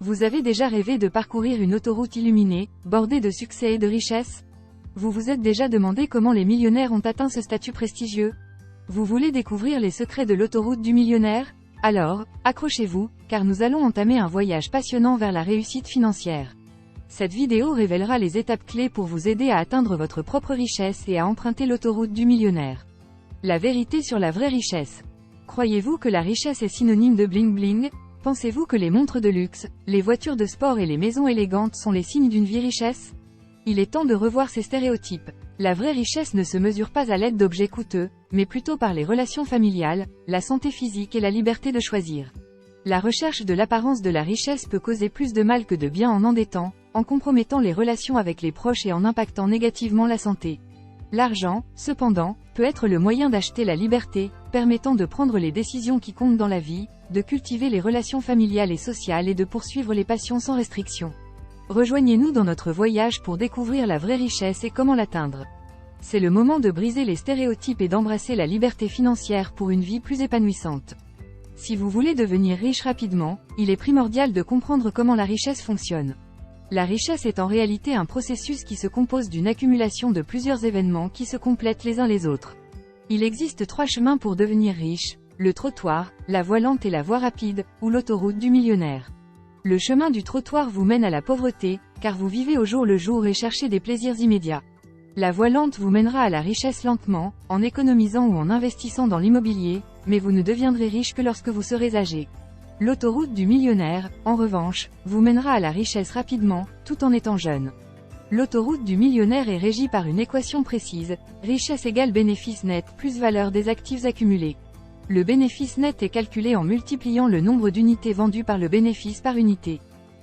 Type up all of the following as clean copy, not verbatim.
Vous avez déjà rêvé de parcourir une autoroute illuminée, bordée de succès et de richesse? Vous vous êtes déjà demandé comment les millionnaires ont atteint ce statut prestigieux? Vous voulez découvrir les secrets de l'autoroute du millionnaire? Alors, accrochez-vous, car nous allons entamer un voyage passionnant vers la réussite financière. Cette vidéo révélera les étapes clés pour vous aider à atteindre votre propre richesse et à emprunter l'autoroute du millionnaire. La vérité sur la vraie richesse. Croyez-vous que la richesse est synonyme de bling bling? Pensez-vous que les montres de luxe, les voitures de sport et les maisons élégantes sont les signes d'une vie richesse? Il est temps de revoir ces stéréotypes. La vraie richesse ne se mesure pas à l'aide d'objets coûteux, mais plutôt par les relations familiales, la santé physique et la liberté de choisir. La recherche de l'apparence de la richesse peut causer plus de mal que de bien en endettant, en compromettant les relations avec les proches et en impactant négativement la santé. L'argent, cependant, peut être le moyen d'acheter la liberté, permettant de prendre les décisions qui comptent dans la vie, de cultiver les relations familiales et sociales et de poursuivre les passions sans restriction. Rejoignez-nous dans notre voyage pour découvrir la vraie richesse et comment l'atteindre. C'est le moment de briser les stéréotypes et d'embrasser la liberté financière pour une vie plus épanouissante. Si vous voulez devenir riche rapidement, il est primordial de comprendre comment la richesse fonctionne. La richesse est en réalité un processus qui se compose d'une accumulation de plusieurs événements qui se complètent les uns les autres. Il existe 3 chemins pour devenir riche: le trottoir, la voie lente et la voie rapide, ou l'autoroute du millionnaire. Le chemin du trottoir vous mène à la pauvreté, car vous vivez au jour le jour et cherchez des plaisirs immédiats. La voie lente vous mènera à la richesse lentement, en économisant ou en investissant dans l'immobilier, mais vous ne deviendrez riche que lorsque vous serez âgé. L'autoroute du millionnaire, en revanche, vous mènera à la richesse rapidement, tout en étant jeune. L'autoroute du millionnaire est régie par une équation précise: richesse égale bénéfice net plus valeur des actifs accumulés. Le bénéfice net est calculé en multipliant le nombre d'unités vendues par le bénéfice par unité.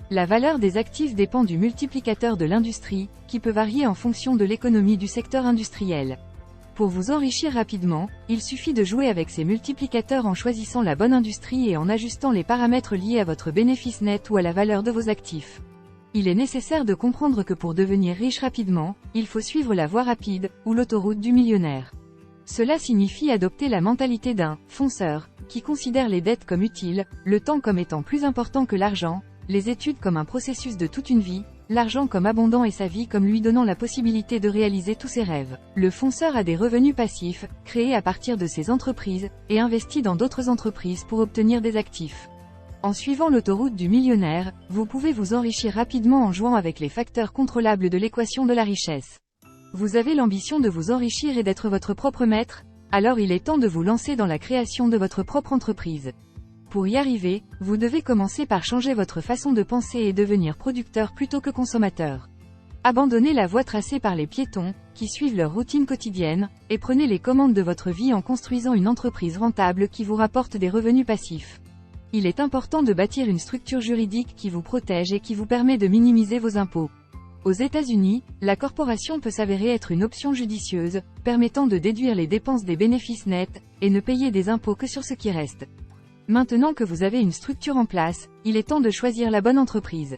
La valeur des actifs dépend du multiplicateur de l'industrie, qui peut varier en fonction de l'économie du secteur industriel. Pour vous enrichir rapidement, il suffit de jouer avec ces multiplicateurs en choisissant la bonne industrie et en ajustant les paramètres liés à votre bénéfice net ou à la valeur de vos actifs. Il est nécessaire de comprendre que pour devenir riche rapidement, il faut suivre la voie rapide, ou l'autoroute du millionnaire. Cela signifie adopter la mentalité d'un fonceur, qui considère les dettes comme utiles, le temps comme étant plus important que l'argent, les études comme un processus de toute une vie, l'argent comme abondant et sa vie comme lui donnant la possibilité de réaliser tous ses rêves. Le fonceur a des revenus passifs, créés à partir de ses entreprises, et investit dans d'autres entreprises pour obtenir des actifs. En suivant l'autoroute du millionnaire, vous pouvez vous enrichir rapidement en jouant avec les facteurs contrôlables de l'équation de la richesse. Vous avez l'ambition de vous enrichir et d'être votre propre maître? Alors il est temps de vous lancer dans la création de votre propre entreprise. Pour y arriver, vous devez commencer par changer votre façon de penser et devenir producteur plutôt que consommateur. Abandonnez la voie tracée par les piétons, qui suivent leur routine quotidienne, et prenez les commandes de votre vie en construisant une entreprise rentable qui vous rapporte des revenus passifs. Il est important de bâtir une structure juridique qui vous protège et qui vous permet de minimiser vos impôts. Aux États-Unis, la corporation peut s'avérer être une option judicieuse, permettant de déduire les dépenses des bénéfices nets, et ne payer des impôts que sur ce qui reste. Maintenant que vous avez une structure en place, il est temps de choisir la bonne entreprise.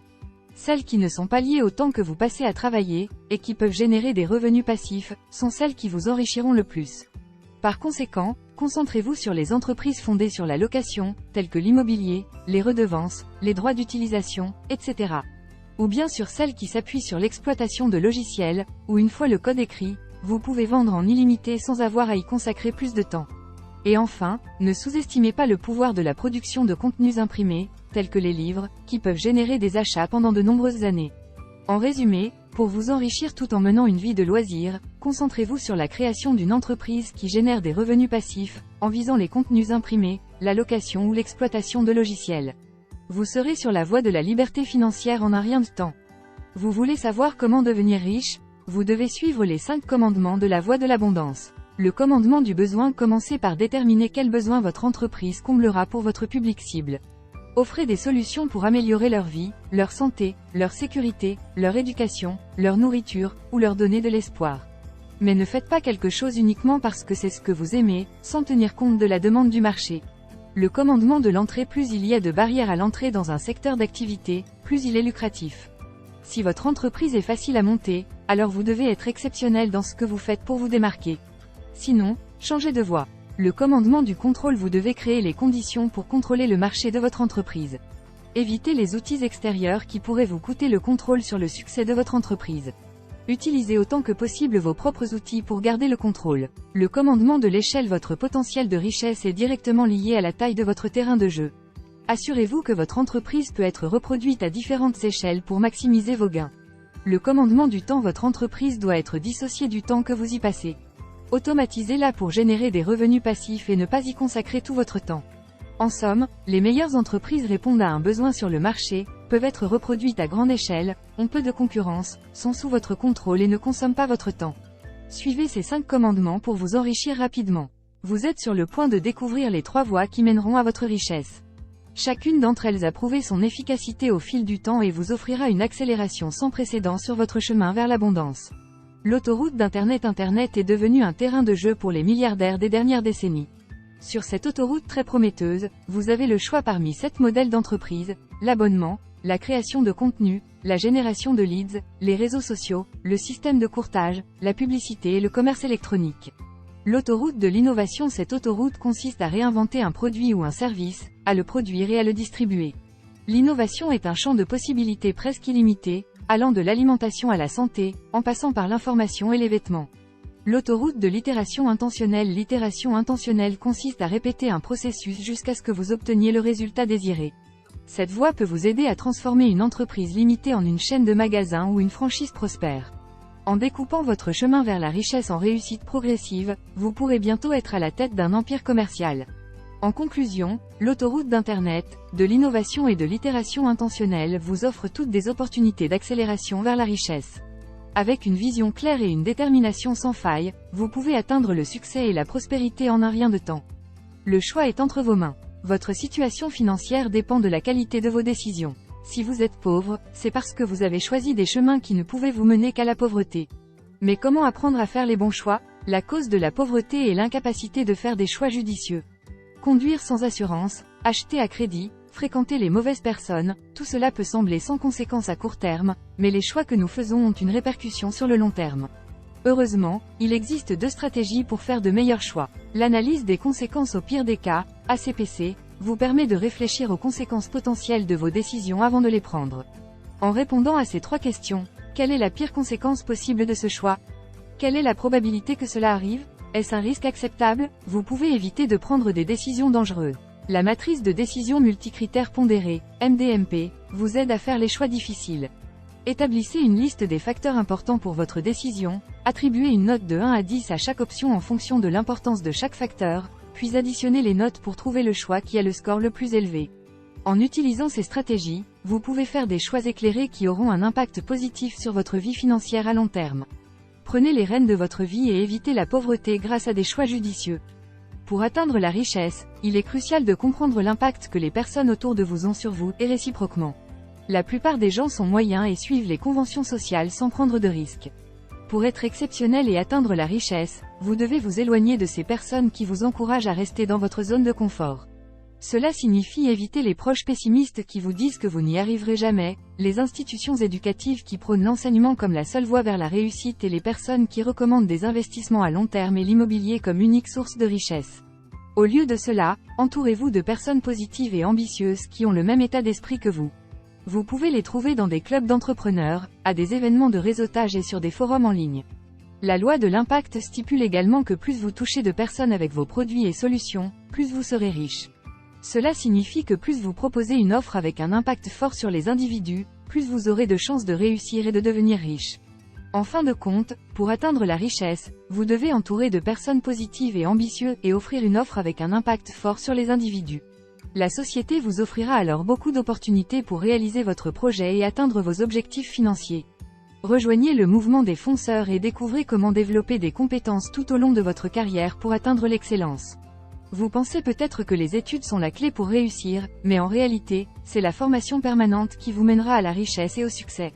Celles qui ne sont pas liées au temps que vous passez à travailler, et qui peuvent générer des revenus passifs, sont celles qui vous enrichiront le plus. Par conséquent, concentrez-vous sur les entreprises fondées sur la location, telles que l'immobilier, les redevances, les droits d'utilisation, etc. Ou bien sur celles qui s'appuient sur l'exploitation de logiciels, où une fois le code écrit, vous pouvez vendre en illimité sans avoir à y consacrer plus de temps. Et enfin, ne sous-estimez pas le pouvoir de la production de contenus imprimés, tels que les livres, qui peuvent générer des achats pendant de nombreuses années. En résumé, pour vous enrichir tout en menant une vie de loisirs, concentrez-vous sur la création d'une entreprise qui génère des revenus passifs, en visant les contenus imprimés, la location ou l'exploitation de logiciels. Vous serez sur la voie de la liberté financière en un rien de temps. Vous voulez savoir comment devenir riche? Vous devez suivre les 5 commandements de la voie de l'abondance. Le commandement du besoin: commencez par déterminer quels besoins votre entreprise comblera pour votre public cible. Offrez des solutions pour améliorer leur vie, leur santé, leur sécurité, leur éducation, leur nourriture, ou leur donner de l'espoir. Mais ne faites pas quelque chose uniquement parce que c'est ce que vous aimez, sans tenir compte de la demande du marché. Le commandement de l'entrée: plus il y a de barrières à l'entrée dans un secteur d'activité, plus il est lucratif. Si votre entreprise est facile à monter, alors vous devez être exceptionnel dans ce que vous faites pour vous démarquer. Sinon, changez de voie. Le commandement du contrôle: vous devez créer les conditions pour contrôler le marché de votre entreprise. Évitez les outils extérieurs qui pourraient vous coûter le contrôle sur le succès de votre entreprise. Utilisez autant que possible vos propres outils pour garder le contrôle. Le commandement de l'échelle. Votre potentiel de richesse est directement lié à la taille de votre terrain de jeu. Assurez-vous que votre entreprise peut être reproduite à différentes échelles pour maximiser vos gains. Le commandement du temps. Votre entreprise doit être dissociée du temps que vous y passez. Automatisez-la pour générer des revenus passifs et ne pas y consacrer tout votre temps. En somme, les meilleures entreprises répondent à un besoin sur le marché, peuvent être reproduites à grande échelle, ont peu de concurrence, sont sous votre contrôle et ne consomment pas votre temps. Suivez ces 5 commandements pour vous enrichir rapidement. Vous êtes sur le point de découvrir les 3 voies qui mèneront à votre richesse. Chacune d'entre elles a prouvé son efficacité au fil du temps et vous offrira une accélération sans précédent sur votre chemin vers l'abondance. L'autoroute d'Internet. Internet est devenu un terrain de jeu pour les milliardaires des dernières décennies. Sur cette autoroute très prometteuse, vous avez le choix parmi 7 modèles d'entreprise: l'abonnement, la création de contenu, la génération de leads, les réseaux sociaux, le système de courtage, la publicité et le commerce électronique. L'autoroute de l'innovation. Cette autoroute consiste à réinventer un produit ou un service, à le produire et à le distribuer. L'innovation est un champ de possibilités presque illimité, allant de l'alimentation à la santé, en passant par l'information et les vêtements. L'autoroute de l'itération intentionnelle. L'itération intentionnelle consiste à répéter un processus jusqu'à ce que vous obteniez le résultat désiré. Cette voie peut vous aider à transformer une entreprise limitée en une chaîne de magasins ou une franchise prospère. En découpant votre chemin vers la richesse en réussite progressive, vous pourrez bientôt être à la tête d'un empire commercial. En conclusion, l'autoroute d'Internet, de l'innovation et de l'itération intentionnelle vous offre toutes des opportunités d'accélération vers la richesse. Avec une vision claire et une détermination sans faille, vous pouvez atteindre le succès et la prospérité en un rien de temps. Le choix est entre vos mains. Votre situation financière dépend de la qualité de vos décisions. Si vous êtes pauvre, c'est parce que vous avez choisi des chemins qui ne pouvaient vous mener qu'à la pauvreté. Mais comment apprendre à faire les bons choix? La cause de la pauvreté est l'incapacité de faire des choix judicieux. Conduire sans assurance, acheter à crédit, fréquenter les mauvaises personnes, tout cela peut sembler sans conséquence à court terme, mais les choix que nous faisons ont une répercussion sur le long terme. Heureusement, il existe 2 stratégies pour faire de meilleurs choix. L'analyse des conséquences au pire des cas, ACPC, vous permet de réfléchir aux conséquences potentielles de vos décisions avant de les prendre. En répondant à ces 3 questions, quelle est la pire conséquence possible de ce choix? Quelle est la probabilité que cela arrive? Est-ce un risque acceptable? Vous pouvez éviter de prendre des décisions dangereuses. La matrice de décision multicritères pondérée, MDMP, vous aide à faire les choix difficiles. Établissez une liste des facteurs importants pour votre décision, attribuez une note de 1 à 10 à chaque option en fonction de l'importance de chaque facteur, puis additionnez les notes pour trouver le choix qui a le score le plus élevé. En utilisant ces stratégies, vous pouvez faire des choix éclairés qui auront un impact positif sur votre vie financière à long terme. Prenez les rênes de votre vie et évitez la pauvreté grâce à des choix judicieux. Pour atteindre la richesse, il est crucial de comprendre l'impact que les personnes autour de vous ont sur vous, et réciproquement. La plupart des gens sont moyens et suivent les conventions sociales sans prendre de risques. Pour être exceptionnel et atteindre la richesse, vous devez vous éloigner de ces personnes qui vous encouragent à rester dans votre zone de confort. Cela signifie éviter les proches pessimistes qui vous disent que vous n'y arriverez jamais, les institutions éducatives qui prônent l'enseignement comme la seule voie vers la réussite et les personnes qui recommandent des investissements à long terme et l'immobilier comme unique source de richesse. Au lieu de cela, entourez-vous de personnes positives et ambitieuses qui ont le même état d'esprit que vous. Vous pouvez les trouver dans des clubs d'entrepreneurs, à des événements de réseautage et sur des forums en ligne. La loi de l'impact stipule également que plus vous touchez de personnes avec vos produits et solutions, plus vous serez riche. Cela signifie que plus vous proposez une offre avec un impact fort sur les individus, plus vous aurez de chances de réussir et de devenir riche. En fin de compte, pour atteindre la richesse, vous devez entourer de personnes positives et ambitieuses et offrir une offre avec un impact fort sur les individus. La société vous offrira alors beaucoup d'opportunités pour réaliser votre projet et atteindre vos objectifs financiers. Rejoignez le mouvement des fonceurs et découvrez comment développer des compétences tout au long de votre carrière pour atteindre l'excellence. Vous pensez peut-être que les études sont la clé pour réussir, mais en réalité, c'est la formation permanente qui vous mènera à la richesse et au succès.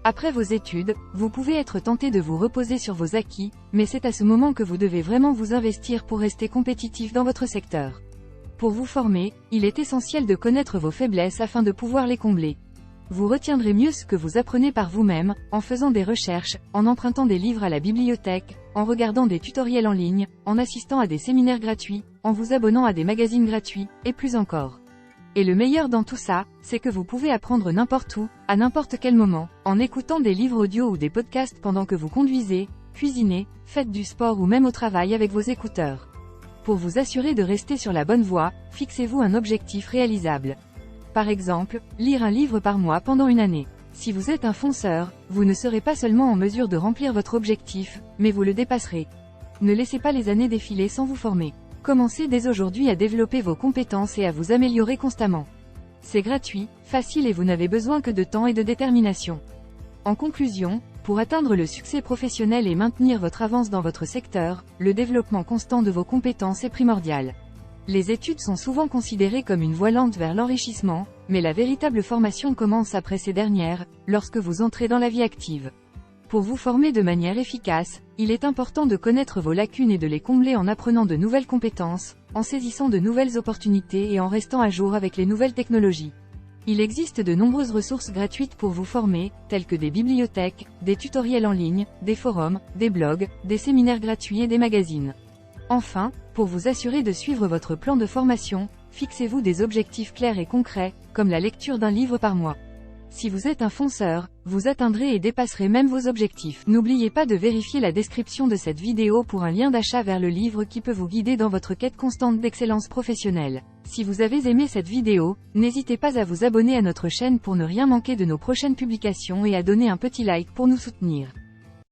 Après vos études, vous pouvez être tenté de vous reposer sur vos acquis, mais c'est à ce moment que vous devez vraiment vous investir pour rester compétitif dans votre secteur. Pour vous former, il est essentiel de connaître vos faiblesses afin de pouvoir les combler. Vous retiendrez mieux ce que vous apprenez par vous-même, en faisant des recherches, en empruntant des livres à la bibliothèque, en regardant des tutoriels en ligne, en assistant à des séminaires gratuits, en vous abonnant à des magazines gratuits, et plus encore. Et le meilleur dans tout ça, c'est que vous pouvez apprendre n'importe où, à n'importe quel moment, en écoutant des livres audio ou des podcasts pendant que vous conduisez, cuisinez, faites du sport ou même au travail avec vos écouteurs. Pour vous assurer de rester sur la bonne voie, fixez-vous un objectif réalisable. Par exemple, lire un livre par mois pendant une année. Si vous êtes un fonceur, vous ne serez pas seulement en mesure de remplir votre objectif, mais vous le dépasserez. Ne laissez pas les années défiler sans vous former. Commencez dès aujourd'hui à développer vos compétences et à vous améliorer constamment. C'est gratuit, facile et vous n'avez besoin que de temps et de détermination. En conclusion, pour atteindre le succès professionnel et maintenir votre avance dans votre secteur, le développement constant de vos compétences est primordial. Les études sont souvent considérées comme une voie lente vers l'enrichissement, mais la véritable formation commence après ces dernières, lorsque vous entrez dans la vie active. Pour vous former de manière efficace, il est important de connaître vos lacunes et de les combler en apprenant de nouvelles compétences, en saisissant de nouvelles opportunités et en restant à jour avec les nouvelles technologies. Il existe de nombreuses ressources gratuites pour vous former, telles que des bibliothèques, des tutoriels en ligne, des forums, des blogs, des séminaires gratuits et des magazines. Enfin, pour vous assurer de suivre votre plan de formation, fixez-vous des objectifs clairs et concrets, comme la lecture d'un livre par mois. Si vous êtes un fonceur, vous atteindrez et dépasserez même vos objectifs. N'oubliez pas de vérifier la description de cette vidéo pour un lien d'achat vers le livre qui peut vous guider dans votre quête constante d'excellence professionnelle. Si vous avez aimé cette vidéo, n'hésitez pas à vous abonner à notre chaîne pour ne rien manquer de nos prochaines publications et à donner un petit like pour nous soutenir.